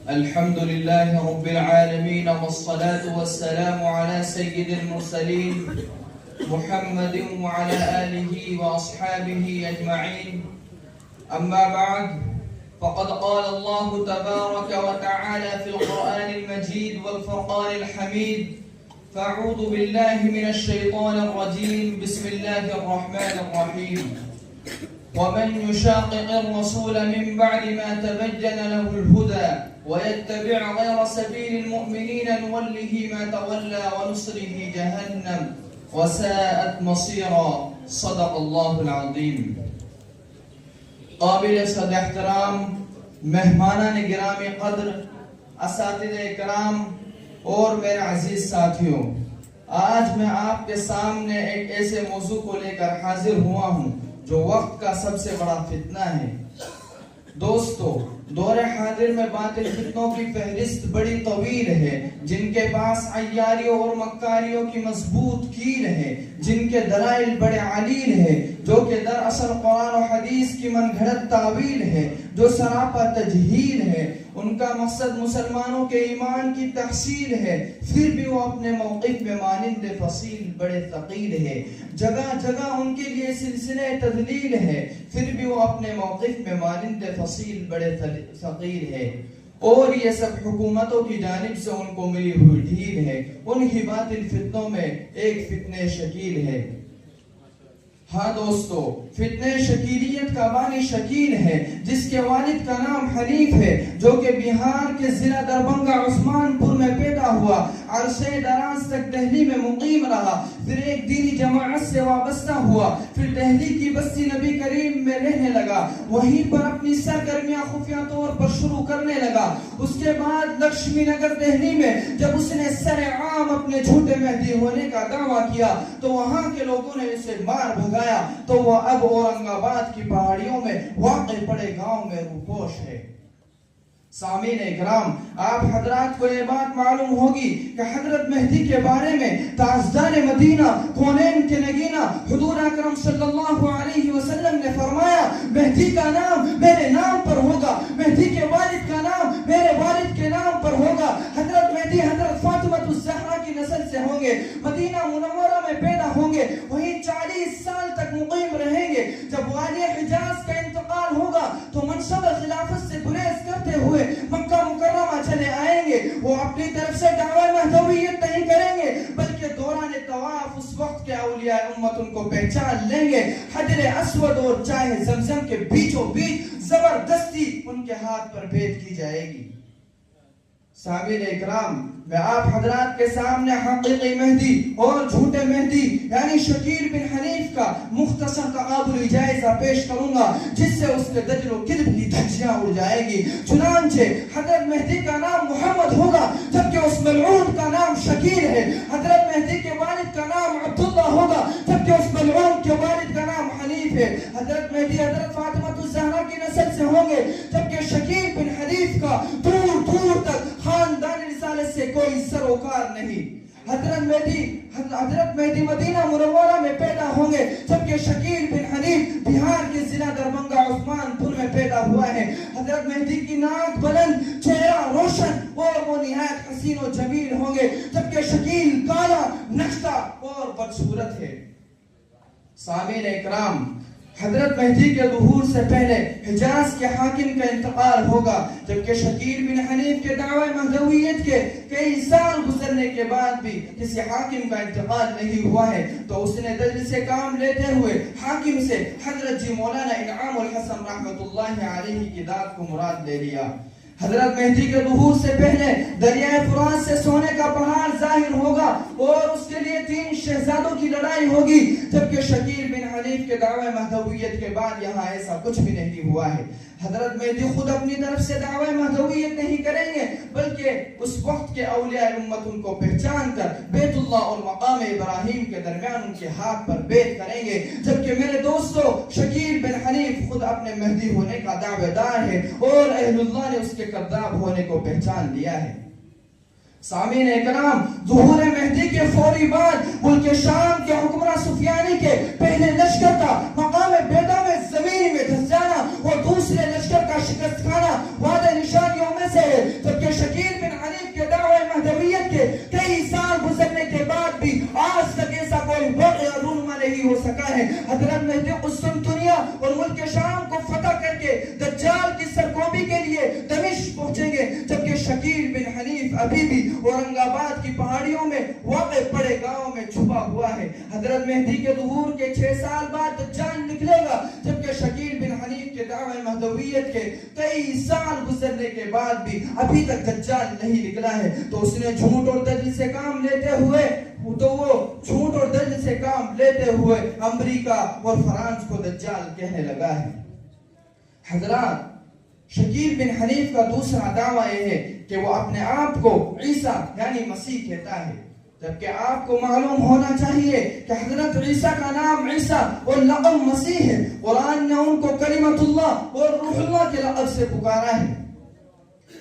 الحمد لله رب العالمين والصلاة والسلام على سيد المرسلين محمد وعلى آله وأصحابه أجمعين. أما بعد، فقد قال الله تبارك وتعالى في القرآن المجيد والفرقان الحميد: فأعوذ بالله من الشيطان الرجيم، بسم الله الرحمن الرحيم. ومن يشاقق الرسول من بعد ما تبين له الهدى ويتبع غير سبيل المؤمنين نوله ما تولى ونصره جهنم وساءت مصيرا. صدق اللہ العظیم. قابل صد احترام مہمانان گرامی قدر، اساتذہ کرام اور میرے عزیز ساتھیوں، آج میں آپ کے سامنے ایک ایسے موضوع کو لے کر حاضر ہوا ہوں جو وقت کا سب سے بڑا فتنہ ہے. دوستو، دور حاضر میں باطل فتنوں کی فہرست بڑی طویل ہے، جن کے پاس عیاریوں اور مکاریوں کی مضبوط کیل ہے، جن کے دلائل بڑے علیل ہے، جو کہ دراصل قرآن و حدیث کی من گھڑت تعویل ہے، جو سراپا تجہیل ہے. ان کا مقصد مسلمانوں کے ایمان کی تحصیل ہے، پھر بھی وہ اپنے موقف میں مانند فصیل بڑے ثقیل ہے. جگہ جگہ ان کے لیے سلسلے تدلیل ہے، پھر بھی وہ اپنے موقف میں مانند فصیل بڑے ثقیل ہے. اور یہ سب حکومتوں کی جانب سے ان کو ملی ہوئی ڈھیل ہے. انہی باطل فتنوں میں ایک فتنہ شکیل ہے. ہاں دوستو، فتنہ شکیلیت کا بانی شکیل ہے، جس کے والد کا نام حنیف ہے، جو کہ بہار کے ضلع دربھنگہ عثمان پور میں پیدا ہوا. عرصے دراز تک دہلی میں مقیم رہا، پھر ایک دینی جماعت سے وابستہ ہوا، پھر دہلی کی بستی نبی کریم میں رہنے لگا. وہیں پر اپنی سرگرمیاں خفیہ طور پر شروع کرنے لگا. اس کے بعد لکشمی نگر دہلی میں جب اس نے سر عام اپنے جھوٹے مہدی ہونے کا دعویٰ کیا تو وہاں کے لوگوں نے اسے مار بھگایا، تو وہ اب اورنگ آباد کی پہاڑیوں میں واقع پڑے گاؤں میں روپوش ہے. سامعین اکرام، آپ حضرات کو یہ بات معلوم ہوگی کہ حضرت مہدی کے بارے میں تاجدار مدینہ، کونین کے نگینہ حضور اکرم صلی اللہ علیہ وسلم نے فرمایا: مہدی کا نام میرے نام پر ہوگا، مہدی کے والد کا نام میرے والد کے نام پر ہوگا. حضرت مہدی حضرت فاطمہ الزہرا کی نسل سے ہوں گے، مدینہ منورہ میں پیدا ہوں گے، وہیں 40 سال تک مقیم رہیں گے. جب والی حجاز کا انتقال ہوگا تو منصب خلافت سے گریز کرتے ہوئے مکہ مکرمہ چلے آئیں گے. وہ اپنی طرف سے دعوی مہدویت نہیں کریں گے، بلکہ دوران طواف اس وقت کے اولیاء امت ان کو پہچان لیں گے. حجر اسود اور چاہے زمزم کے بیچوں بیچ زبردستی ان کے ہاتھ پر بھیج کی جائے گی. سامعین اکرام، میں آپ حضرات کے سامنے حقیقی مہدی اور جھوٹے مہدی یعنی شکیل بن حنیف کا مختصر تقابلی جائزہ پیش کروں گا، جس سے اس کے دجل و کذب کی دھجیاں اڑ جائے گی. چنانچہ حضرت مہدی کا نام محمد ہوگا، جبکہ اس ملعون کا نام شکیل ہے. حضرت مہدی کے والد کا نام عبداللہ ہوگا، جبکہ اس ملعون کے والد کا نام حنیف ہے. حضرت مہدی حضرت فاطمہ الزہرا کی نسل سے ہوں گے، جبکہ شکیل بن حنیف کا دور دور تک خاندان رسالت سے کوئی سروکار نہیں. حضرت مہدی مدینہ منورہ میں پیدا ہوں گے، جبکہ شکیل بن حنیف بہار کے ضلع دربھنگہ عثمان پور میں پیدا ہوا ہے. حضرت مہدی کی ناک بلند، چہرہ روشن اور وہ نہایت حسین و جمیل ہوں گے، جبکہ شکیل کالا، نقشہ اور بدصورت ہے. سامعین اکرام، حضرت مہدی کے ظہور سے پہلے حجاز کے حاکم کا انتقال ہوگا، جبکہ شکیل بن حنیف کے دعوی مہدویت کے کئی سال گزرنے کے بعد بھی کسی حاکم کا انتقال نہیں ہوا ہے. تو اس نے دجل سے کام لیتے ہوئے حاکم سے حضرت جی مولانا انعام الحسن رحمت اللہ علیہ کی ذات کو مراد لے لیا. حضرت مہدی کے ظہور سے پہلے دریائے فرات سے سونے کا پہاڑ ظاہر ہوگا اور اس کے لیے 3 شہزادوں کی لڑائی ہوگی، جبکہ شکیل بن حنیف کے دعوی مہدویت کے بعد یہاں ایسا کچھ بھی نہیں ہوا ہے. حضرت مہدی خود اپنی طرف سے دعوی مہدویت نہیں کریں گے، بلکہ اس وقت کے اولیاء امت ان کو پہچان کر بیت اللہ اور مقام ابراہیم کے درمیان ان کے ہاتھ پر بیعت کریں گے. جبکہ میرے دوستو، شکیل بن حنیف خود اپنے مہدی ہونے کا دعوے دار ہے اور اہل اللہ نے اس کے کذاب ہونے کو پہچان لیا ہے. سامعین اکرام، ظہور مہدی کے فوری بعد ملک شام کے حکمراں سفیانی کے پہلے لشکر کا مقام بیدا میں زمین میں دھس جانا اور دوسرے لشکر کا شکست کھانا وعدہ نشانیوں میں سے ہے. جبکہ دمشق پہنچیں گے، جبکہ شکیل بن حنیف ابھی بھی اورنگ آباد کی پہاڑیوں میں واقع پڑے گاؤں میں چھپا ہوا ہے۔ حضرت مہدی کے ظہور کے 6 سال بعد دجال نکلے گا، جبکہ شکیل بن حنیف کے دعوی مہدویت کے کئی سال گزرنے کے بعد بھی ابھی تک دجال نہیں نکلا ہے۔ تو اس نے جھوٹ اور دجل سے کام لیتے ہوئے امریکہ اور فرانس کو دجال کہنے لگا ہے۔ حضرات، شکیل بن حنیف کا دوسرا دعویٰ یہ ہے کہ وہ اپنے آپ کو عیسیٰ یعنی مسیح کہتا ہے، جبکہ آپ کو معلوم ہونا چاہیے کہ حضرت عیسیٰ کا نام عیسیٰ اور لقب مسیح ہے۔ قرآن نے ان کو کلمۃ اللہ اور روح اللہ کے لقب سے پکارا ہے۔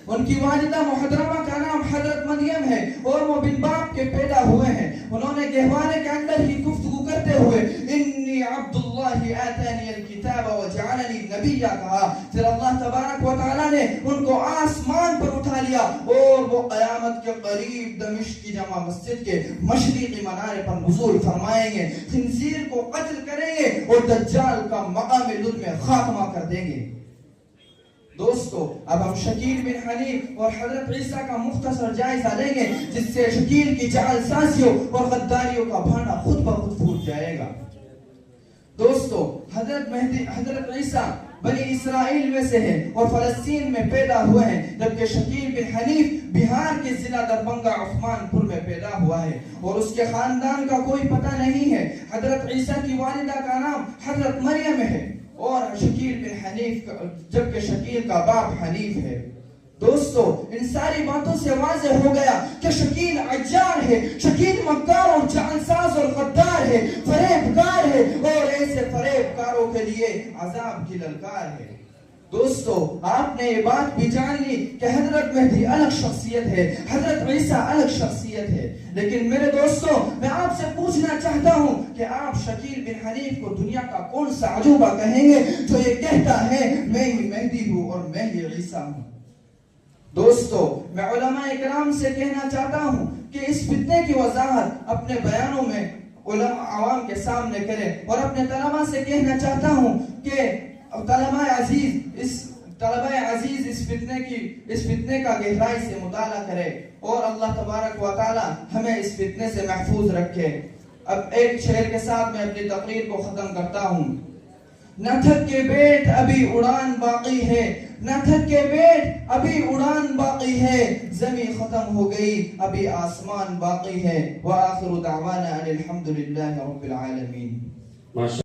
ان کی والدہ محترمہ کا نام حضرت مریم ہے اور وہ بن باپ کے پیدا ہوئے ہیں۔ انہوں نے گہوانے کے اندر ہی گفتگو کرتے ہوئے انی عبد اللہ آتانی الکتاب وجعلنی نبیا کہا۔ پھر اللہ تبارک و تعالیٰ نے ان کو آسمان پر اٹھا لیا اور وہ قیامت کے قریب دمشق کی جامع مسجد کے مشرقی منارے پر نزول فرمائیں گے، خنزیر کو قتل کریں گے اور دجال کا مقام لد میں خاتمہ کر دیں گے۔ دوستو، اب ہم شکیل بن حنیف اور حضرت عیسیٰ کا مختصر جائزہ لیں گے، جس سے شکیل کی جعل سازیوں اور غداریوں کا بھانا خود بخود پھوٹ جائے گا۔ دوستو، حضرت عیسیٰ بنی اسرائیل میں سے ہیں اور فلسطین میں پیدا ہوئے ہیں، جبکہ شکیل بن حنیف بہار کے ضلع دربھنگہ عثمان پور میں پیدا ہوا ہے اور اس کے خاندان کا کوئی پتہ نہیں ہے۔ حضرت عیسیٰ کی والدہ کا نام حضرت مریم ہے اور شکیل بن حنیف جبکہ شکیل کا باپ حنیف ہے۔ دوستو، ان ساری باتوں سے واضح ہو گیا کہ شکیل عجار ہے، شکیل مکار اور جعلساز اور غدار ہے، فریبکار ہے اور ایسے فریبکاروں کے لیے عذاب کی للکار ہے۔ دوستو، آپ نے یہ بات بھی جان لی کہ حضرت مہدی الگ شخصیت ہے، حضرت عیسیٰ الگ شخصیت ہے، لیکن میرے دوستو، میں آپ سے پوچھنا چاہتا ہوں کہ آپ شکیل بن حنیف کو دنیا کا کون سا عجوبہ کہیں گے جو یہ کہتا ہے میں ہی مہدی ہوں اور میں ہی عیسیٰ ہوں؟ دوستو، میں علماء اکرام سے کہنا چاہتا ہوں کہ اس فتنے کی وضاحت اپنے بیانوں میں علماء عوام کے سامنے کریں اور اپنے طلباء سے کہنا چاہتا ہوں کہ طلباء عزیز اس فتنے کا گہرائی سے مطالعہ کرے اور اللہ تبارک و تعالی ہمیں اس فتنے سے محفوظ رکھے۔ اب ایک شعر کے ساتھ میں اپنی تقریر کو ختم کرتا ہوں۔ نہ تھک کے بیٹھ ابھی اڑان باقی ہے، نہ تھک کے بیٹھ ابھی اڑان باقی ہے، زمین ختم ہو گئی ابھی آسمان باقی ہے۔ وآخر دعوانا ان الحمد للہ رب العالمین۔